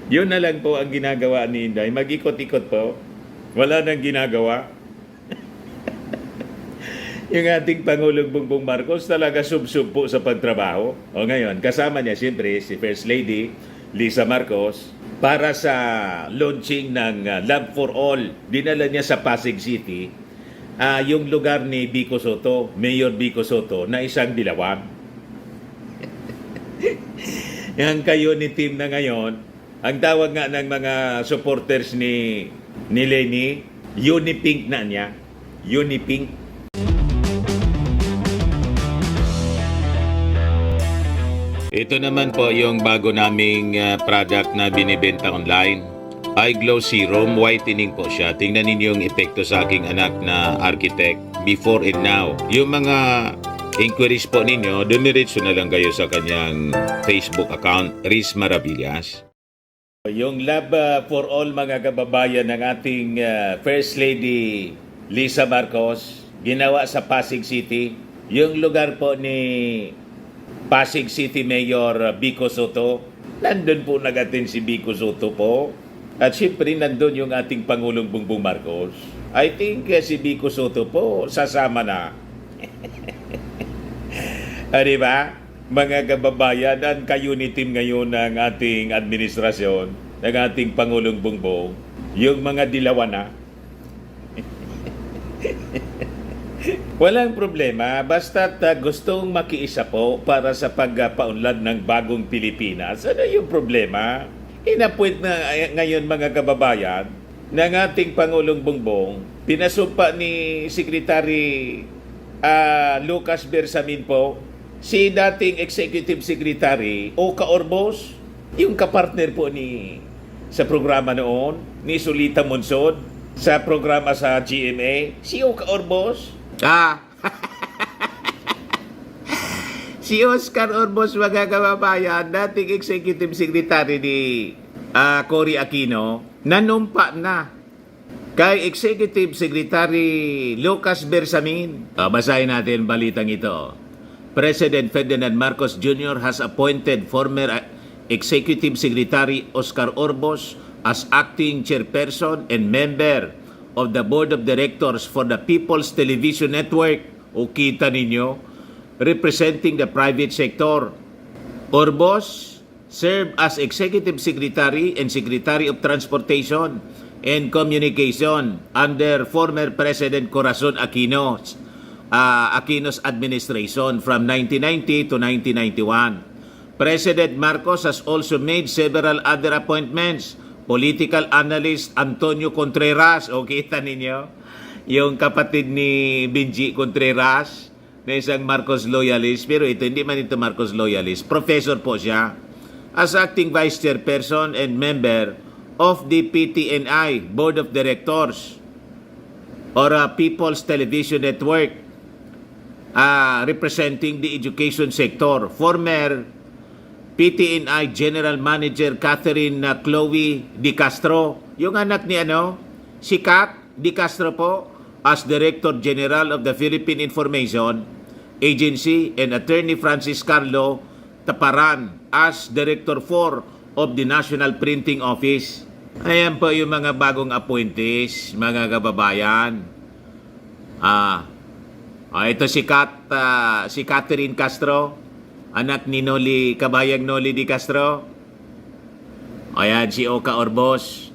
Yun na lang po ang ginagawa ni Inday. Mag-ikot-ikot po. Wala nang ginagawa. Yung ating Pangulong Bongbong Marcos talaga sub-sub po sa pagtrabaho. O ngayon, kasama niya siyempre si First Lady Lisa Marcos para sa launching ng Love for All. Dinala niya sa Pasig City yung lugar ni Vico Soto, Mayor Vico Soto, na isang dilawang. Yang kayo ni team na ngayon, ang tawag nga ng mga supporters ni Lenny, Unipink na niya. Unipink. Ito naman po yung bago naming product na binibenta online. iGlow Serum, whitening po siya. Tingnan ninyo yung epekto sa aking anak na architect before and now. Yung mga inquiries po ninyo, dumiretso na lang kayo sa kanyang Facebook account, Riz Maravillas. Yung Love for All mga kababayan ng ating First Lady Lisa Marcos, ginawa sa Pasig City. Yung lugar po ni Pasig City Mayor Vico Soto, nandun po nag-attend si Vico Soto po. At siyempre nandun yung ating Pangulong Bongbong Marcos. I think si Vico Soto po sasama na. Di ba? Mga kababayan, ang ka-unity ngayon ng ating administrasyon, ng ating Pangulong Bongbong, yung mga dilawan na. Walang problema, basta't gustong makiisa po para sa pagpaunlad ng bagong Pilipinas. Ano yung problema? Inapuit na ngayon mga kababayan ng ating Pangulong Bongbong, pinasumpa ni Secretary Lucas Bersamin po, si dating Executive Secretary Oka Orbos, yung kapartner po sa programa noon, ni Solita Monsod, sa programa sa GMA, si Oka Orbos. Si Oscar Orbos, mga kababayan, dating Executive Secretary ni Cory Aquino, nanumpa na kay Executive Secretary Lucas Bersamin. Basahin natin balitang ito. President Ferdinand Marcos Jr. has appointed former Executive Secretary Oscar Orbos as acting chairperson and member of the Board of Directors for the People's Television Network. O kita ninyo, representing the private sector. Orbos served as Executive Secretary and Secretary of Transportation and Communication under former President Corazon Aquino's administration from 1990 to 1991. President Marcos has also made several other appointments. Political analyst Antonio Contreras, o kita ninyo, yung kapatid ni Benji Contreras, na isang Marcos loyalist, pero hindi man ito Marcos loyalist, professor po siya, as acting vice chairperson and member of the PTNI Board of Directors or People's Television Network, representing the education sector. Former PTNI General Manager Catherine Chloe Di Castro, yung anak ni si Kat Di Castro po, as Director General of the Philippine Information Agency, and Attorney Francis Carlo Taparan as Director 4 of the National Printing Office. Ayan po yung mga bagong appointees, mga kababayan. Ito si Catherine Castro, anak ni Kabayang Noli Di Castro. Ayan, si Oka Orbos.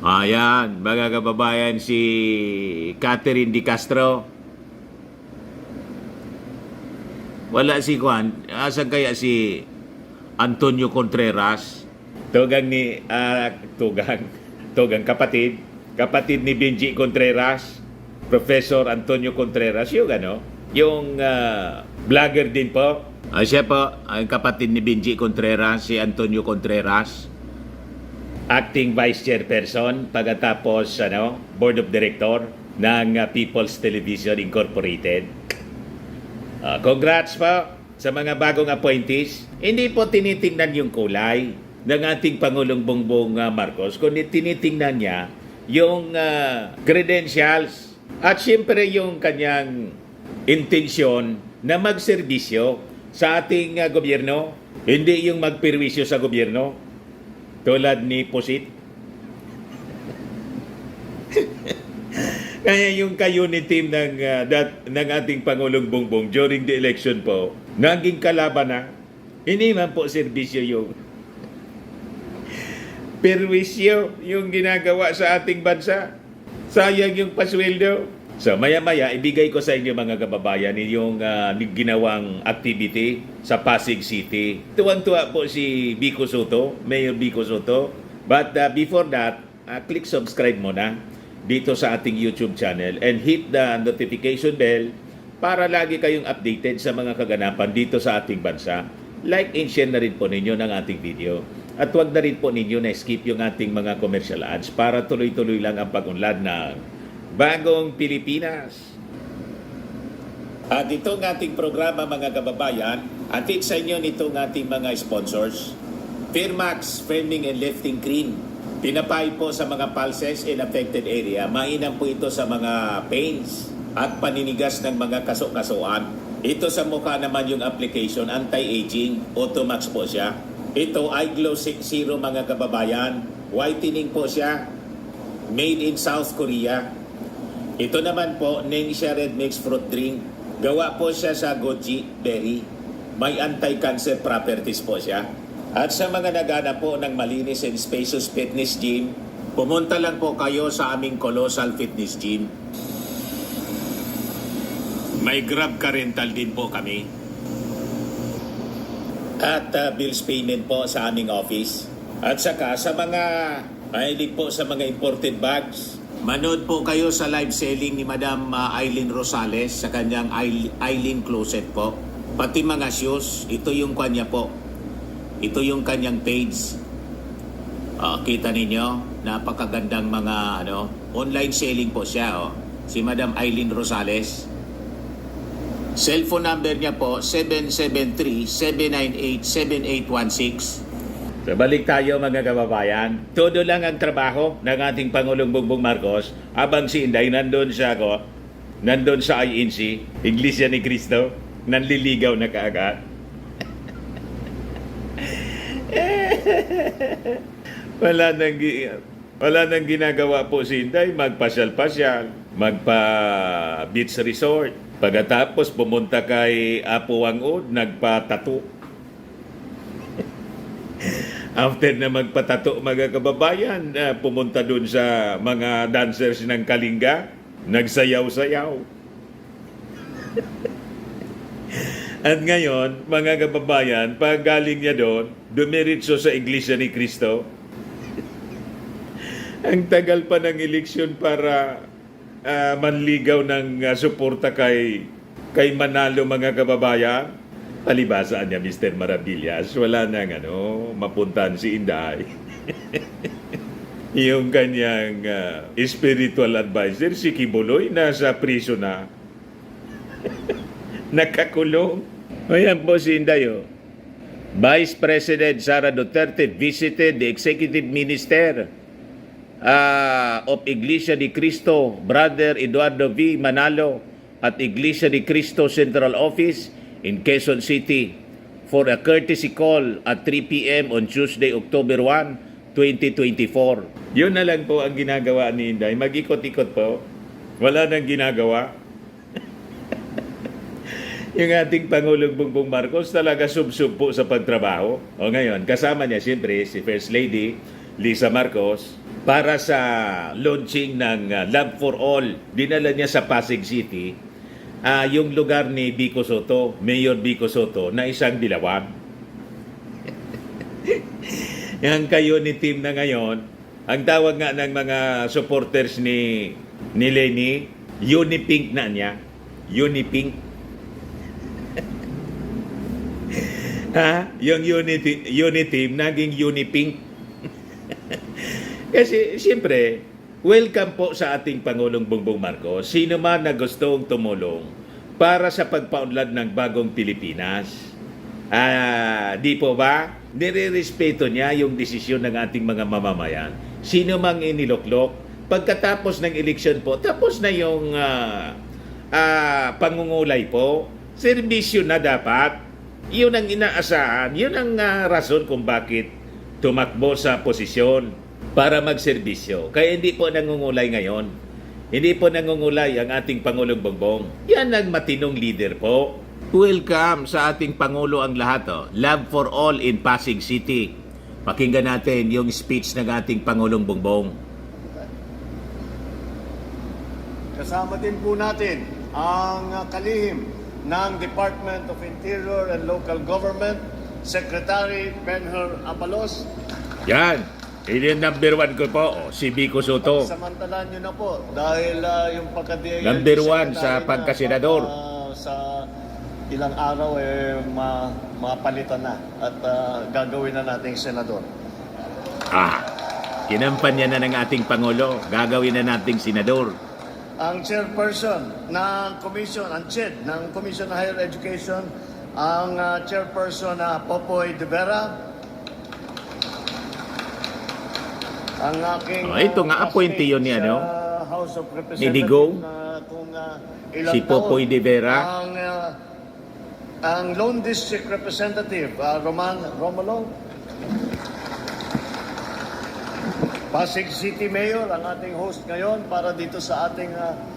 Ayan, mga kababayan, si Catherine Di Castro. Wala si Juan. Asan kaya si Antonio Contreras? Tugang kapatid ni Benji Contreras, Professor Antonio Contreras, yung vlogger din po. Siya po, ang kapatid ni Benji Contreras, si Antonio Contreras, acting vice chairperson, pagkatapos board of director ng People's Television Incorporated. Congrats po sa mga bagong appointees. Hindi po tinitingnan yung kulay ng ating Pangulong Bongbong Marcos, kundi tinitingnan niya yung credentials at siyempre yung kanyang intensyon na magserbisyo sa ating gobyerno, hindi yung magperwisyo sa gobyerno. tulad ni Pusit. Kaya yung ka-unit team ng ating Pangulong Bongbong during the election po, naging kalaban na. Hindi man po serbisyo yung perwisyo yung ginagawa sa ating bansa. Sayang yung pasweldo. So maya-maya, ibigay ko sa inyo mga kababayan yung ginawang activity sa Pasig City. Tuwang-tuwa po si Vico Soto, Mayor Vico Soto. But before that, click subscribe muna dito sa ating YouTube channel and hit the notification bell para lagi kayong updated sa mga kaganapan dito sa ating bansa. Like and share na rin po ninyo ng ating video. At huwag na rin po ninyo na skip yung ating mga commercial ads para tuloy-tuloy lang ang pag-unlad ng Bagong Pilipinas. At itong ating programa mga kababayan, atid sa inyo nitong ating mga sponsors. Firmax Firming and Lifting Cream. Pinapay po sa mga pulses in affected area. Mainam po ito sa mga pains at paninigas ng mga kaso-kasuan. Ito sa mukha naman yung application, anti-aging, Automax po siya. Ito ay Glow Zero mga kababayan. Whitening po siya. Made in South Korea. Ito naman po, Ningxia Red Mix Fruit Drink. Gawa po siya sa goji berry. May anti-cancer properties po siya. At sa mga nagana po ng malinis and spacious fitness gym, pumunta lang po kayo sa aming Colossal Fitness Gym. May Grab ka rental din po kami. At bills payment po sa aming office. At saka sa mga mahilig po sa mga imported bags, manood po kayo sa live selling ni Madam Aileen Rosales sa kanyang Aileen Closet po. Pati mga shoes, ito yung kanya po. Ito yung kanyang page. Kita ninyo, napakagandang mga online selling po siya. Si Madam Aileen Rosales. Cellphone number niya po, 773-798-7816. So, balik tayo mga kababayan. Todo lang ang trabaho ng ating Pangulong Bongbong Marcos habang si Inday nandun sa INC, Iglesia ni Cristo, nanliligaw na kaagad. Wala nang ginagawa po si Inday, magpasyal-pasyal, magpa-beach resort. Pagkatapos pumunta kay Apo Wangod, nagpa-tattoo. After na magpatato mga kababayan, pumunta dun sa mga dancers ng Kalinga, nagsayaw-sayaw. At ngayon, mga kababayan, pag galing niya doon, dumiritso sa Iglesia ni Cristo. Ang tagal pa ng eleksyon para manligaw ng suporta kay Manalo mga kababayan. Palibasaan niya, Mr. Maravillas, wala nang mapuntahan si Inday. Yung kanyang spiritual advisor, si Kibuloy, nasa prison na. Nakakulong. Ayan po si Inday. Vice President Sara Duterte visited the Executive Minister of Iglesia ni Cristo, Brother Eduardo V. Manalo, at Iglesia ni Cristo Central Office in Quezon City for a courtesy call at 3 p.m. on Tuesday, October 1, 2024. Yun na lang po ang ginagawa ni Inday. Mag-ikot-ikot po. Wala nang ginagawa. Yung ating Pangulong Bongbong Marcos talaga sub-sub po sa pagtrabaho. O ngayon, kasama niya siyempre si First Lady Lisa Marcos para sa launching ng Love for All. Dinala niya sa Pasig City yung lugar ni Vico Soto, Mayor Vico Soto, na isang dilawan. Yung kayo ni team na ngayon, ang tawag nga ng mga supporters ni Lenny, Unipink na niya. Unipink. Yung Uniteam naging Unipink. Kasi siyempre, welcome po sa ating Pangulong Bongbong Marcos. Sino man na gustong tumulong para sa pagpaunlad ng bagong Pilipinas. Di po ba? Nire-respeto niya yung desisyon ng ating mga mamamayan. Sino mang iniloklok, pagkatapos ng eleksyon po, tapos na yung pangungulay po, serbisyo na dapat. Yun ang inaasahan, yun ang rason kung bakit tumakbo sa posisyon para magserbisyo. Kaya hindi po nangungulay ngayon. Hindi po nangungulay ang ating Pangulong Bongbong. Yan ang matinong leader po. Welcome sa ating Pangulo ang lahat. Oh. Love for all in Pasig City. Pakinggan natin yung speech ng ating Pangulong Bongbong. Kasama din po natin ang kalihim ng Department of Interior and Local Government, Secretary Benher Abalos. Yan. Yun yung number 1 ko po, si Vico Soto. Samantalan nyo na po dahil yung pagka-DILG Number 1 sa Secretary pagkasenador. Sa ilang araw mapalitan na at gagawin na nating senador. Kinampanya na ng ating Pangulo. Gagawin na nating senador. Ang chairperson ng commission, ang CHED ng Commission on Higher Education, ang chairperson na Popoy De Vera, ang aking ito nga, appointee yun ni ano? House of Ni Digong? Representatives Si Popoy De Vera? Ang Lone District Representative, Roman Romulo, Pasig City Mayor, ang ating host ngayon para dito sa ating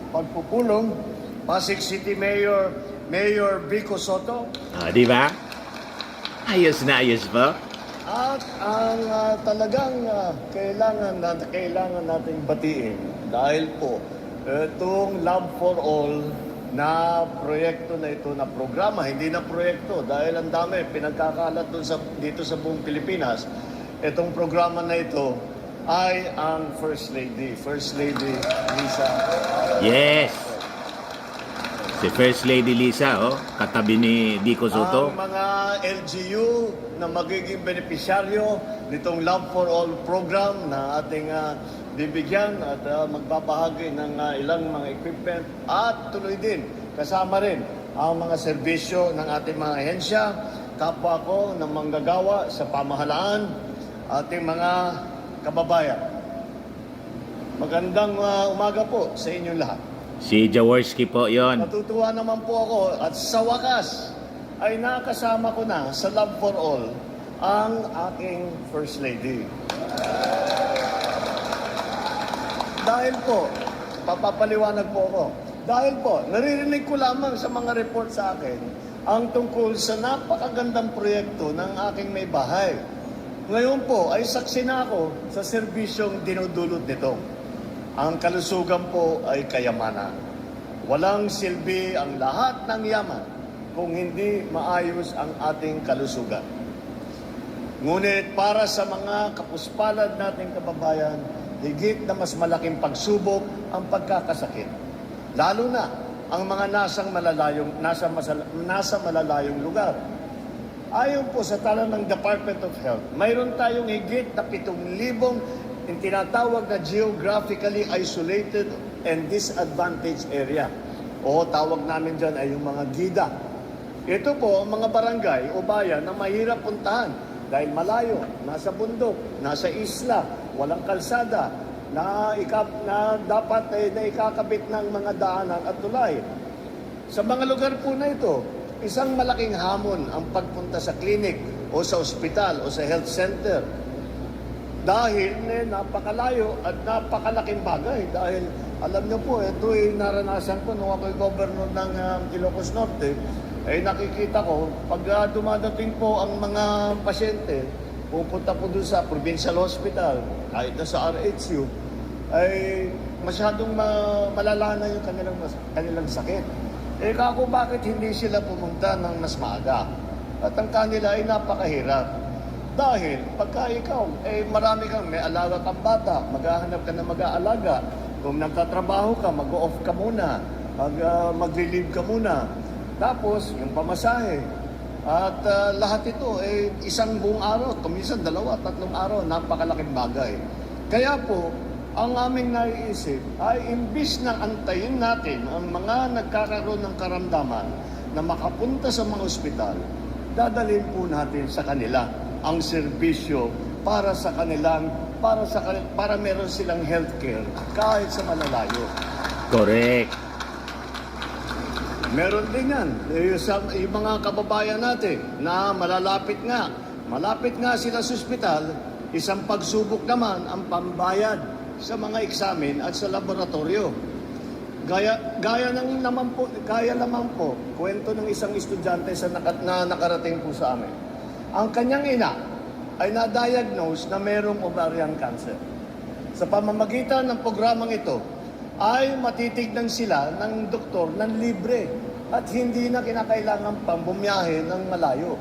pagpupulong. Pasig City Mayor, Mayor Vico Soto. Di ba? Ayos na ayos ba? At ang talagang kailangan nating batiin dahil po itong Love for All na proyekto na ito, na programa, hindi na proyekto dahil ang dami pinagkakalat dito sa buong Pilipinas. Itong programa na ito ay ang First Lady Lisa. Yes. Si First Lady Lisa, katabi ni Vico Soto. Ang mga LGU na magiging benepisyaryo nitong Love for All program na ating bibigyan at magbabahagi ng ilang mga equipment at tuloy din kasama rin ang mga serbisyo ng ating mga ahensya, kapwa ko ng manggagawa sa pamahalaan, ating mga kababayan. Magandang umaga po sa inyong lahat. Si Jaworski po yon. Natutuwa naman po ako at sa wakas ay nakasama ko na sa Love for All ang aking First Lady. Dahil po, papapaliwanag po ako. Dahil po, naririnig ko lamang sa mga report sa akin ang tungkol sa napakagandang proyekto ng aking may bahay. Ngayon po ay saksi na ako sa serbisyong dinudulot nito. Ang kalusugan po ay kayamanan. Walang silbi ang lahat ng yaman kung hindi maayos ang ating kalusugan. Ngunit para sa mga kapuspalad nating kababayan, higit na mas malaking pagsubok ang pagkakasakit. Lalo na ang mga nasa malalayong lugar. Ayon po sa tala ng Department of Health, mayroon tayong higit na 7,000 yung tinatawag na geographically isolated and disadvantaged area. O tawag namin dyan ay yung mga GIDA. Ito po ang mga barangay o bayan na mahirap puntahan dahil malayo, nasa bundok, nasa isla, walang kalsada, na dapat na ikakabit ng mga daanan at tulay. Sa mga lugar po na ito, isang malaking hamon ang pagpunta sa klinik o sa ospital o sa health center. Dahil napakalayo at napakalaking bagay. Dahil alam niyo po, ito ay naranasan ko nung ako'y governor ng Ilocos Norte. Ay nakikita ko, pag dumadating po ang mga pasyente, pupunta po doon sa provincial hospital, kahit na sa RHU, ay masyadong malala na yung kanilang sakit. Kako bakit hindi sila pumunta ng mas maaga? At ang kanila ay napakahirap. Dahil pagka ikaw, marami kang, may alaga kang bata, maghahanap ka na mag-aalaga. Kung nagtatrabaho ka, mag-off ka muna, mag-relieve ka muna. Tapos, yung pamasahe. At lahat ito, isang buong araw, kuminsan 2-3 araw, napakalaking bagay. Kaya po, ang aming naiisip ay imbis na antayin natin ang mga nagkakaroon ng karamdaman na makapunta sa mga ospital, dadalhin po natin sa kanila ang serbisyo para meron silang healthcare kahit sa malalayo. Correct. Meron din yan. Yung mga kababayan natin na malapit nga sila sa ospital, Isang pagsubok naman ang pambayad sa mga eksamen at sa laboratorio. Gaya naman po, kwento ng isang estudyante na nakarating po sa amin. Ang kanyang ina ay na-diagnose na mayroong ovarian cancer. Sa pamamagitan ng programang ito, ay matitignan sila ng doktor ng libre at hindi na kinakailangan pang bumiyahe ng malayo.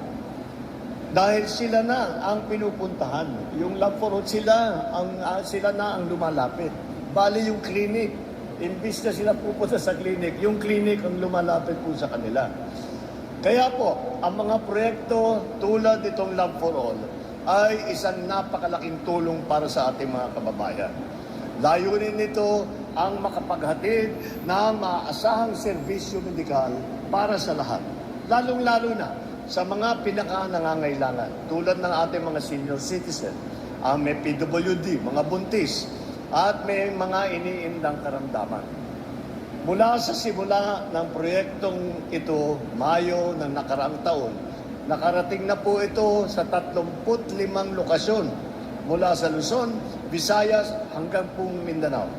Dahil sila na ang pinupuntahan. Yung lab for all, sila na ang lumalapit. Bali yung clinic. Imbis na sila pupunta sa clinic, yung clinic ang lumalapit po sa kanila. Kaya po, ang mga proyekto tulad itong Lab for All ay isang napakalaking tulong para sa ating mga kababayan. Layunin nito ang makapaghatid ng maaasahang serbisyo medikal para sa lahat. Lalong-lalo na sa mga pinaka-nangangailangan tulad ng ating mga senior citizen, may PWD, mga buntis, at may mga iniindang karamdaman. Mula sa simula ng proyektong ito, Mayo ng nakaraang taon, nakarating na po ito sa 35 lokasyon mula sa Luzon, Visayas hanggang pong Mindanao.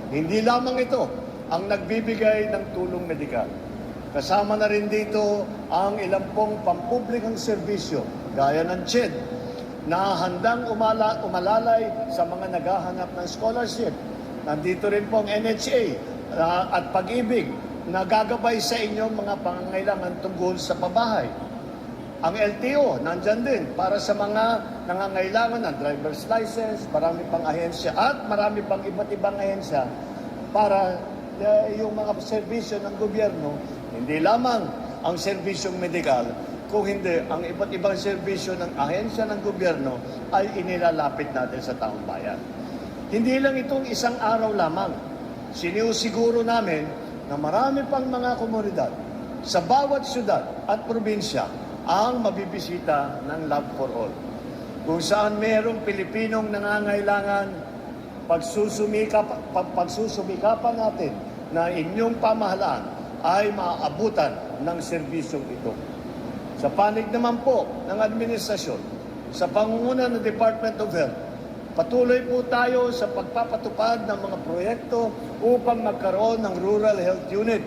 Hindi lamang ito ang nagbibigay ng tulong medikal. Kasama na rin dito ang ilang pong pampublikang serbisyo gaya ng CHED na handang umalalay sa mga naghahanap ng scholarship. Nandito rin po ang NHA at Pag-ibig na gagabay sa inyong mga pangangailangan tungkol sa pabahay. Ang LTO, nandyan din para sa mga nangangailangan ng driver's license, marami pang ahensya at marami pang iba't ibang ahensya para yung mga serbisyo ng gobyerno, hindi lamang ang serbisyong medikal, kung hindi, ang iba't ibang serbisyo ng ahensya ng gobyerno ay inilalapit natin sa taong bayan. Hindi lang itong isang araw lamang. Sinisiguro namin na marami pang mga komunidad sa bawat syudad at probinsya ang mabibisita ng Lab for All. Kung saan mayroong Pilipinong nangangailangan, pagsusumikapan natin na inyong pamahalaan ay maaabutan ng serbisyong ito. Sa panig naman po ng administrasyon, sa pangunguna ng Department of Health, patuloy po tayo sa pagpapatupad ng mga proyekto upang magkaroon ng Rural Health Unit,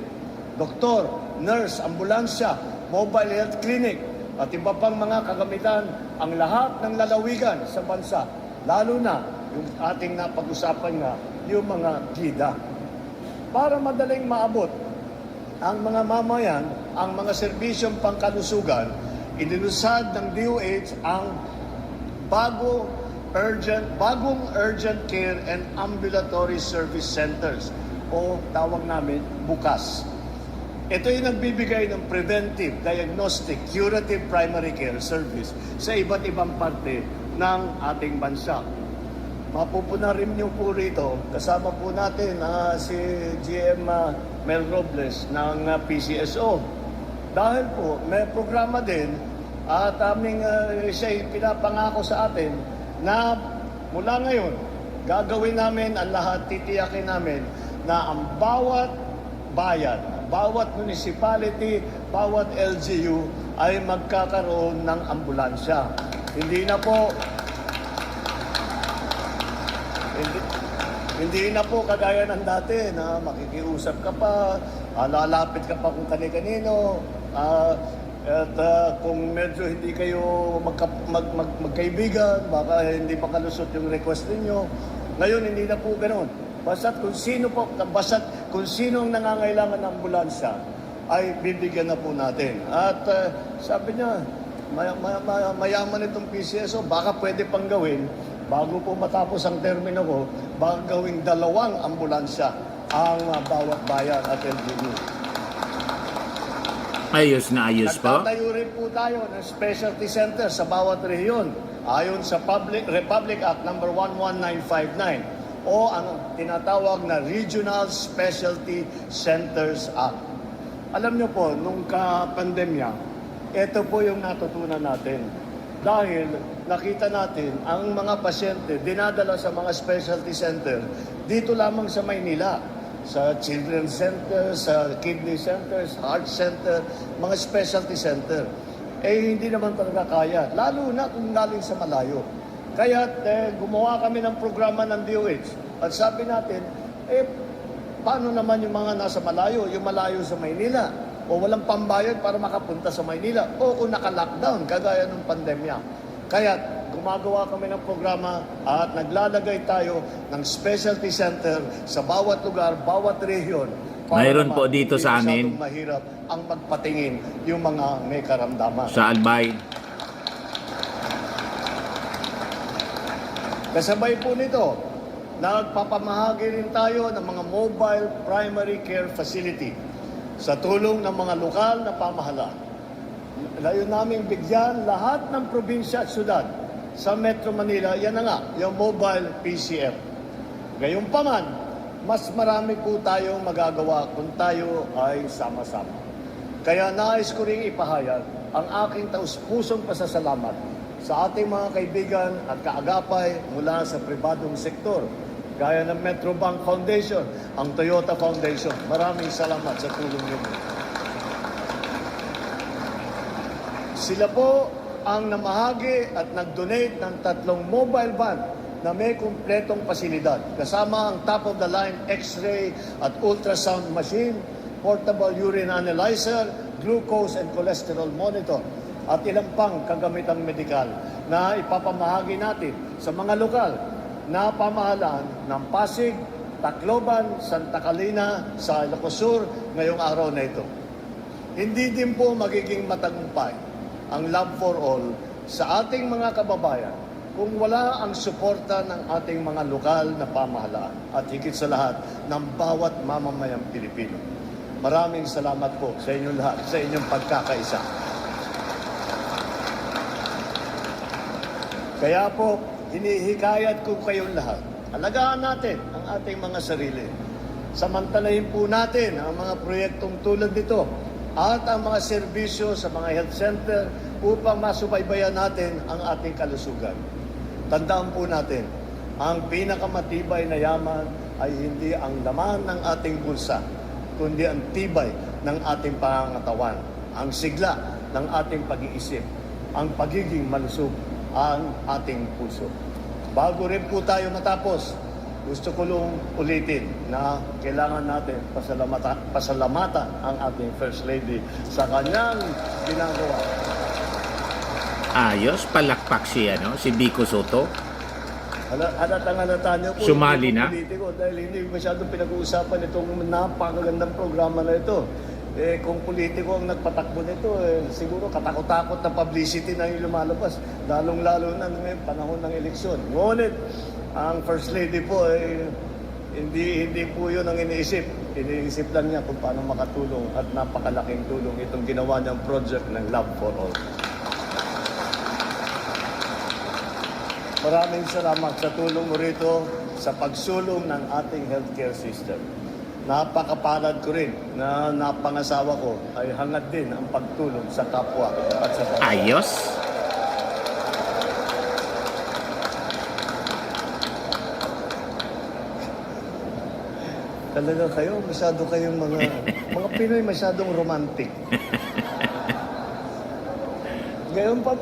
doktor, nurse, ambulansya, mobile health clinic, at iba pang mga kagamitan ang lahat ng lalawigan sa bansa, lalo na yung ating napag-usapan nga, yung mga gida. Para madaling maabot ang mga mamayan, ang mga serbisyong pangkalusugan, inilusad ng DOH ang bagong urgent care and ambulatory service centers o tawag namin BUCAS. Ito yung nagbibigay ng preventive, diagnostic, curative primary care service sa iba't ibang parte ng ating bansa. Mapupuna rin niyo po rito, kasama po natin si GM Mel Robles ng PCSO. Dahil po may programa din at siya pinapangako sa atin na mula ngayon, gagawin namin ang lahat, titiyakin namin na ang bawat bayan, bawat municipality, bawat LGU ay magkakaroon ng ambulansya. Hindi na po kagaya ng dati na makikiusap ka pa, lalapit ka pa kung kani-kanino, at kung medyo hindi kayo magkaibigan, baka hindi makalusot yung request ninyo. Ngayon, hindi na po ganoon. Basta't kung sino ang nangangailangan ng ambulansya, ay bibigyan na po natin. At sabi niya, mayaman itong PCSO, baka pwede pang gawin, bago po matapos ang termino ko, baka gawing 2 ambulansya ang bawat bayan at LGU. Ayos na ayos po. Nagtatayo rin po tayo ng specialty center sa bawat rehiyon ayon sa Republic Act number 11959 o ang tinatawag na Regional Specialty Centers Act. Alam niyo po, nung ka-pandemya, ito po yung natutunan natin. Dahil nakita natin ang mga pasyente dinadala sa mga specialty center dito lamang sa Maynila, sa Children's Center, sa Kidney Center, sa Heart Center, mga specialty center. Eh hindi naman talaga kaya, lalo na kung galing sa malayo. Kaya gumawa kami ng programa ng DOH. At sabi natin, paano naman yung mga nasa malayo, yung malayo sa Maynila, o walang pambayad para makapunta sa Maynila, o kung naka-lockdown, kagaya ng pandemya. Kaya gumagawa kami ng programa at naglalagay tayo ng specialty center sa bawat lugar, bawat rehiyon. Mayroon po dito sa amin. Mahirap ang magpatingin yung mga may karamdaman. Sa Albay. Kasabay po nito, nagpapamahagi rin tayo ng mga mobile primary care facility sa tulong ng mga lokal na pamahalaan. Layo namin bigyan lahat ng probinsya at syudad sa Metro Manila, yan na nga, yung mobile PCF. Gayunpaman, mas marami po tayong magagawa kung tayo ay sama-sama. Kaya nais ko ring ipahayag ang aking taus-pusong pasasalamat sa ating mga kaibigan at kaagapay mula sa pribadong sektor, gaya ng Metrobank Foundation, ang Toyota Foundation. Maraming salamat sa tulong ninyo. Sila po ang namahagi at nag-donate ng 3 mobile van na may kumpletong pasilidad, kasama ang top-of-the-line X-ray at ultrasound machine, portable urine analyzer, glucose and cholesterol monitor, at ilang pang kagamitang medikal na ipapamahagi natin sa mga lokal na pamahalaan ng Pasig, Tacloban, Santa Catalina, sa Ilocos Sur ngayong araw na ito. Hindi din po magiging matagumpay ang Love for All sa ating mga kababayan kung wala ang suporta ng ating mga lokal na pamahalaan at higit sa lahat ng bawat mamamayang Pilipino. Maraming salamat po sa inyong lahat, sa inyong pagkakaisa. Kaya po, hinihikayat ko kayong lahat. Alagaan natin ang ating mga sarili. Samantalahin po natin ang mga proyektong tulad nito at ang mga serbisyo sa mga health center upang masubaybayan natin ang ating kalusugan. Tandaan po natin, ang pinakamatibay na yaman ay hindi ang laman ng ating bulsa, kundi ang tibay ng ating pangangatawan, ang sigla ng ating pag-iisip, ang pagiging malusog ang ating puso. Bago rin po tayo matapos, gusto ko lang ulitin na kailangan natin pasalamatan ang ating First Lady sa kanyang ginagawa. Ayos, palakpak siya, no? Si Vico Soto. Halata niyo po. Sumali na? Politiko, dahil hindi masyadong pinag-uusapan itong napakagandang programa na ito. Kung politiko ang nagpatakbo nito, siguro katakot-takot na publicity na yung lumalabas. Lalong-lalo na ngayon panahon ng eleksyon. Ngunit, ang First Lady po, hindi po yun ang iniisip. Iniisip lang niya kung paano makatulong at napakalaking tulong itong ginawa niyang project ng Love for All. Maraming salamat sa tulong mo rito sa pagsulong ng ating healthcare system. Napakapalad ko rin na napangasawa ko ay hangad din ang pagtulong sa kapwa at sa kapwa. Ayos. Talaga kayo, masyado kayong mga Pinoy masyadong romantic.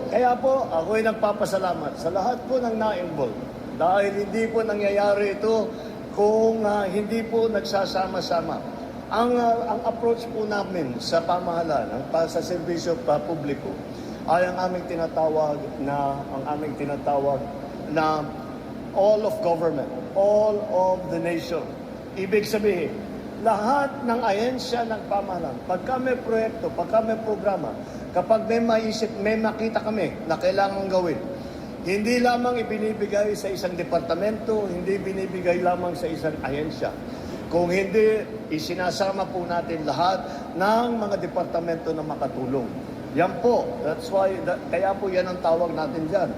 Kaya po, ako ay nagpapasalamat sa lahat po ng na-involve. Dahil hindi po nangyayari ito kung hindi po nagsasama-sama. Ang approach po namin sa pamahalaan, sa serbisyo publiko, ay ang aming tinatawag na all of government, all of the nation. Ibig sabihin, lahat ng ahensya ng pamahalaan, pagka may proyekto, pagka may programa, kapag may maisip, may makita kami na kailangan gawin, hindi lamang ibinibigay sa isang departamento, hindi binibigay lamang sa isang ahensya. Kung hindi, isinasama po natin lahat ng mga departamento na makatulong. Yan po, that's why, kaya po yan ang tawag natin dyan.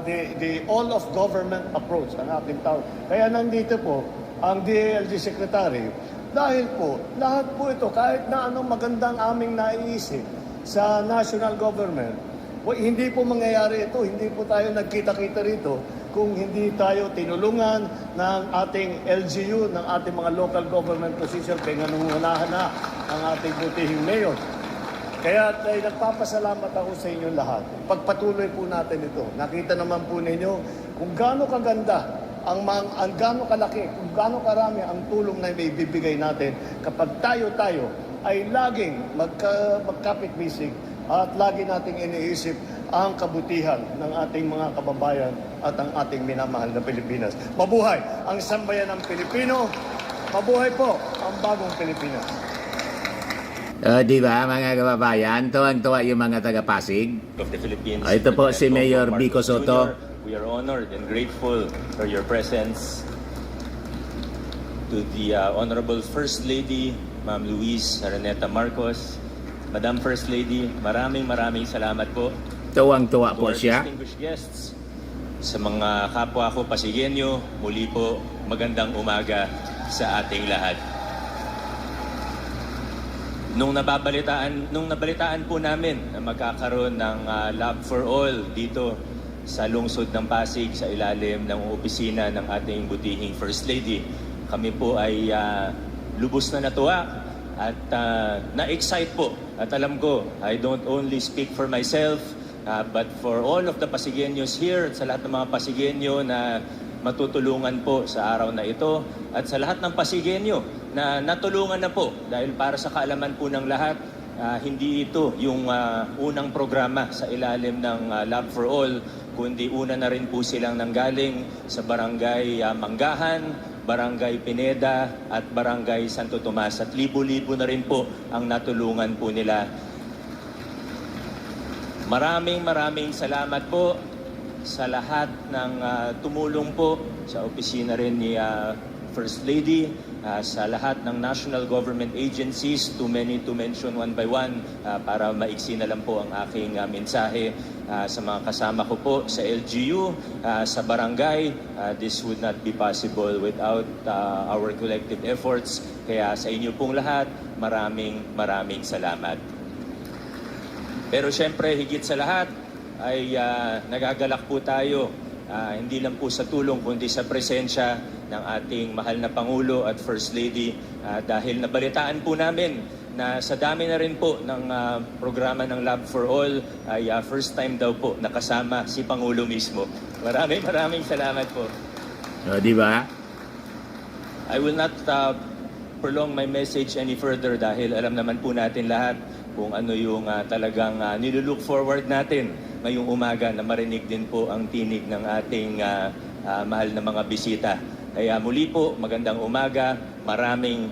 The all of government approach, ang ating tawag. Kaya nandito po, ang DILG Secretary, dahil po, lahat po ito, kahit na anong magandang aming naiisip sa national government, hindi po mangyayari ito, hindi po tayo nagkita-kita rito kung hindi tayo tinulungan ng ating LGU, ng ating mga local government position, kaya nangungunahan na ang ating butihing mayor. Kaya nagpapasalamat ako sa inyo lahat. Pagpatuloy po natin ito. Nakita naman po ninyo kung gaano kaganda, ang gaano kalaki, kung gaano karami ang tulong na may bibigay natin kapag tayo-tayo ay laging magkapit-bisig at lagi nating iniisip ang kabutihan ng ating mga kababayan at ang ating minamahal na Pilipinas. Mabuhay ang sambayan ng Pilipino. Mabuhay po ang bagong Pilipinas. Di ba mga kababayan, tuwang-tuwa yung mga taga-Pasig. Of the Philippines. Ito po si Mayor Marcos Vico Soto. Jr. We are honored and grateful for your presence. To the Honorable First Lady, Ma'am Luis Araneta Marcos. Madam First Lady, maraming salamat po. Tuwang-tuwa To po our siya. distinguished guests, sa mga kapwa ko Pasigenyo, muli po magandang umaga sa ating lahat. Nung nabalitaan po namin na magkakaroon ng Lab for All dito sa lungsod ng Pasig sa ilalim ng opisina ng ating butihing First Lady, kami po ay lubos na natuwa at na-excite po. At alam ko, I don't only speak for myself, but for all of the Pasigueños here at sa lahat ng mga Pasigueño na matutulungan po sa araw na ito at sa lahat ng Pasigueño na natulungan na po dahil para sa kaalaman po ng lahat, hindi ito yung unang programa sa ilalim ng Lab for All, kundi una na rin po silang nanggaling sa Barangay Manggahan, Barangay Pineda at Barangay Santo Tomas at libo-libo na rin po ang natulungan po nila. Maraming salamat po sa lahat ng tumulong po sa opisina rin ni First Lady, sa lahat ng national government agencies, too many to mention one by one, para maiksi na lang po ang aking mensahe sa mga kasama ko po sa LGU, sa barangay. This would not be possible without our collective efforts. Kaya sa inyo pong lahat, maraming salamat. Pero syempre, higit sa lahat, ay nagagalak po tayo, hindi lang po sa tulong kundi sa presensya ng ating mahal na Pangulo at First Lady, dahil nabalitaan po namin na sa dami na rin po ng programa ng Lab for All ay first time daw po nakasama si Pangulo mismo. Maraming salamat po. Di ba? I will not prolong my message any further dahil alam naman po natin lahat kung ano yung talagang nilulook forward natin ngayong umaga na marinig din po ang tinig ng ating mahal na mga bisita. Kaya muli po, magandang umaga. Maraming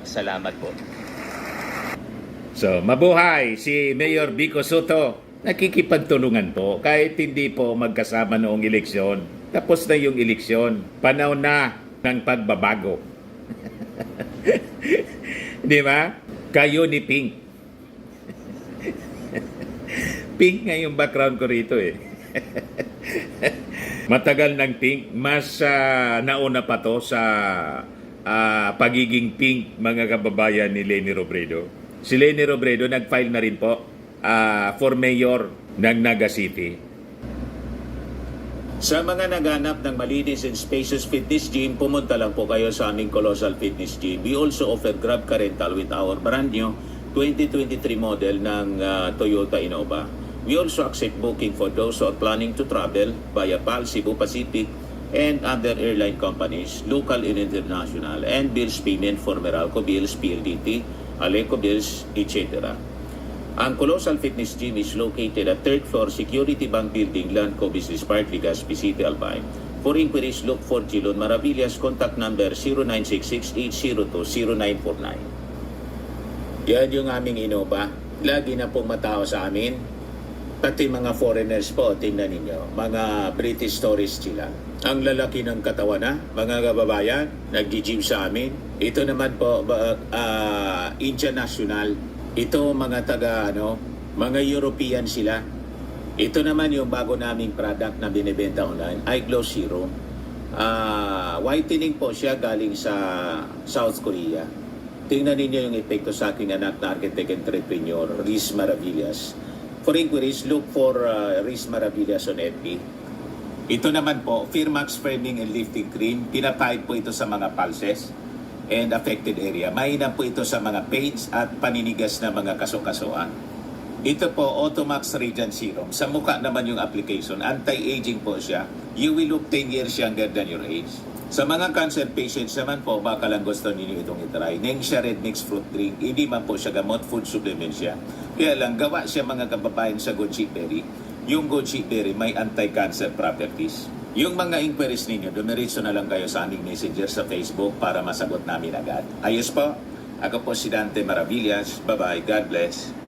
salamat po. So, mabuhay si Mayor Vico Soto. Nakikipagtulungan po kahit hindi po magkasama noong eleksyon. Tapos na yung eleksyon. Panahon na ng pagbabago. Di ba? Kayo ni Pink. Pink nga yung background ko rito eh. Matagal ng Pink. Mas nauna pa to sa pagiging Pink, mga kababayan ni Leni Robredo. Si Leni Robredo nag-file na rin po for mayor ng Naga City. Sa mga naghanap ng malinis and spacious fitness gym, pumunta lang po kayo sa aming Colossal Fitness Gym. We also offer Grab Car Rental with our brand new 2023 model ng Toyota Innova. We also accept booking for those who are planning to travel via PAL, Cebu Pacific, and other airline companies, local and international, and bills payment for Meralco Bills, PLDT, Aleco Bills, etc. Ang Colossal Fitness Gym is located at 3rd floor Security Bank Building, Landco Business Park, Legazpi City, Albay. For inquiries, look for Gilon Maravillas. Contact number 0966-802-0949. Yan yung aming Innova. Lagi na pong matao sa amin. Pati mga foreigners po, tingnan ninyo. Mga British tourists sila. Ang lalaki ng katawan na, mga kababayan, nag-gym sa amin. Ito naman po, Indian National. Ito mga mga European sila. Ito naman yung bago naming product na binibenta online, iGlow Serum. Whitening po siya galing sa South Korea. Tingnan ninyo yung epekto sa aking anak na architect entrepreneur, Riz Maravillas. For inquiries, look for Riz Maravillas on FB. Ito naman po, Firmax Framing and Lifting Cream. Pinapahid po ito sa mga pulses and affected area. Mahina po ito sa mga pains at paninigas na mga kaso-kasuan. Ito po, Automax Radiant Serum. Sa mukha naman yung application. Anti-aging po siya. You will look 10 years younger than your age. Sa mga cancer patients naman po, baka lang gusto ninyo itong itry. Nengxia Red Mix Fruit Drink. Hindi man po siya gamot, food supplement siya. Kaya lang, gawa siya mga kababayan sa goji berry. Yung goji berry may anti-cancer properties. Yung mga inquiries ninyo, dumiretso na lang kayo sa aming messenger sa Facebook para masagot namin agad. Ayos po? Ako po si Dante Maravillas. Bye-bye. God bless.